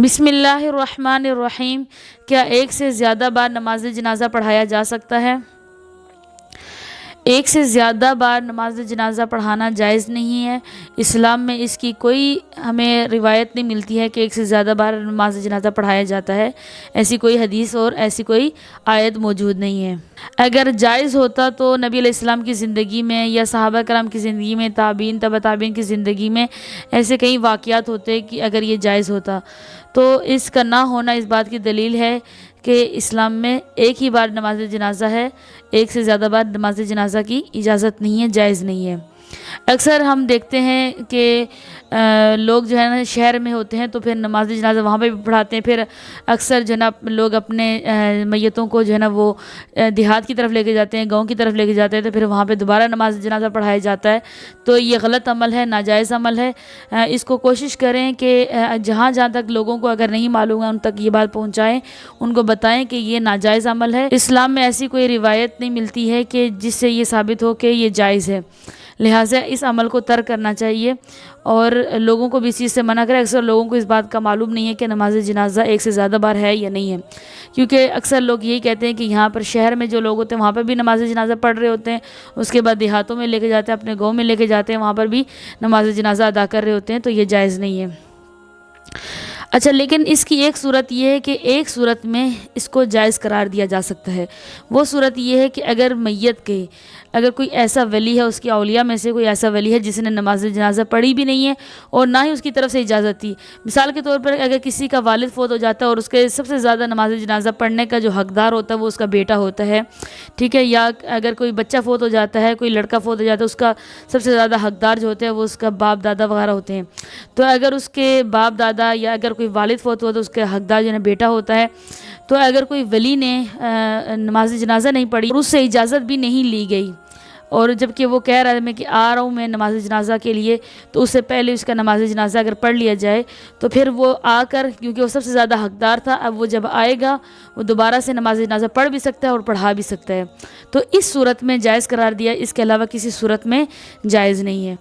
بسم اللہ الرحمن الرحیم۔ کیا ایک سے زیادہ بار نماز جنازہ پڑھایا جا سکتا ہے؟ ایک سے زیادہ بار نماز جنازہ پڑھانا جائز نہیں ہے۔ اسلام میں اس کی کوئی ہمیں روایت نہیں ملتی ہے کہ ایک سے زیادہ بار نماز جنازہ پڑھایا جاتا ہے۔ ایسی کوئی حدیث اور ایسی کوئی آیت موجود نہیں ہے۔ اگر جائز ہوتا تو نبی علیہ السلام کی زندگی میں یا صحابہ کرام کی زندگی میں، تابعین، تبع تابعین کی زندگی میں ایسے کئی واقعات ہوتے کہ اگر یہ جائز ہوتا تو اس کا نہ ہونا اس بات کی دلیل ہے کہ اسلام میں ایک ہی بار نماز جنازہ ہے، ایک سے زیادہ بار نماز جنازہ کی اجازت نہیں ہے، جائز نہیں ہے۔ اکثر ہم دیکھتے ہیں کہ لوگ جو ہے نا شہر میں ہوتے ہیں تو پھر نماز جنازہ وہاں پہ بھی پڑھاتے ہیں، پھر اکثر جو ہے نا لوگ اپنے میتوں کو جو ہے نا وہ دیہات کی طرف لے کے جاتے ہیں، گاؤں کی طرف لے کے جاتے ہیں، تو پھر وہاں پہ دوبارہ نماز جنازہ پڑھایا جاتا ہے۔ تو یہ غلط عمل ہے، ناجائز عمل ہے۔ اس کو کوشش کریں کہ جہاں تک لوگوں کو اگر نہیں معلوم ہے ان تک یہ بات پہنچائیں، ان کو بتائیں کہ یہ ناجائز عمل ہے۔ اسلام میں ایسی کوئی روایت نہیں ملتی ہے کہ جس سے یہ ثابت ہو کہ یہ جائز ہے، لہٰذا اس عمل کو ترک کرنا چاہیے اور لوگوں کو بھی اس چیز سے منع کریں۔ اکثر لوگوں کو اس بات کا معلوم نہیں ہے کہ نماز جنازہ ایک سے زیادہ بار ہے یا نہیں ہے، کیونکہ اکثر لوگ یہی کہتے ہیں کہ یہاں پر شہر میں جو لوگ ہوتے ہیں وہاں پر بھی نماز جنازہ پڑھ رہے ہوتے ہیں، اس کے بعد دیہاتوں میں لے کے جاتے ہیں، اپنے گاؤں میں لے کے جاتے ہیں، وہاں پر بھی نماز جنازہ ادا کر رہے ہوتے ہیں، تو یہ جائز نہیں ہے۔ اچھا، لیکن اس کی ایک صورت یہ ہے کہ ایک صورت میں اس کو جائز قرار دیا جا سکتا ہے۔ وہ صورت یہ ہے کہ اگر میت کے اگر کوئی ایسا ولی ہے، اس کی اولیاء میں سے کوئی ایسا ولی ہے جس نے نماز جنازہ پڑھی بھی نہیں ہے اور نہ ہی اس کی طرف سے اجازت تھی۔ مثال کے طور پر اگر کسی کا والد فوت ہو جاتا ہے اور اس کے سب سے زیادہ نماز جنازہ پڑھنے کا جو حقدار ہوتا ہے وہ اس کا بیٹا ہوتا ہے، ٹھیک ہے، یا اگر کوئی بچہ فوت ہو جاتا ہے، کوئی لڑکا فوت ہو جاتا ہے، اس کا سب سے زیادہ حقدار جو ہوتے ہیں وہ اس کا باپ دادا وغیرہ ہوتے ہیں۔ تو اگر اس کے باپ دادا یا اگر کوئی والد فوت ہوا تو اس کے حقدار جو ہے بیٹا ہوتا ہے۔ تو اگر کوئی ولی نے نماز جنازہ نہیں پڑھی اور اس سے اجازت بھی نہیں لی گئی، اور جبکہ وہ کہہ رہا ہے میں کہ آ رہا ہوں میں نماز جنازہ کے لیے، تو اس سے پہلے اس کا نماز جنازہ اگر پڑھ لیا جائے تو پھر وہ آ کر، کیونکہ وہ سب سے زیادہ حقدار تھا، اب وہ جب آئے گا وہ دوبارہ سے نماز جنازہ پڑھ بھی سکتا ہے اور پڑھا بھی سکتا ہے۔ تو اس صورت میں جائز قرار دیا، اس کے علاوہ کسی صورت میں جائز نہیں ہے۔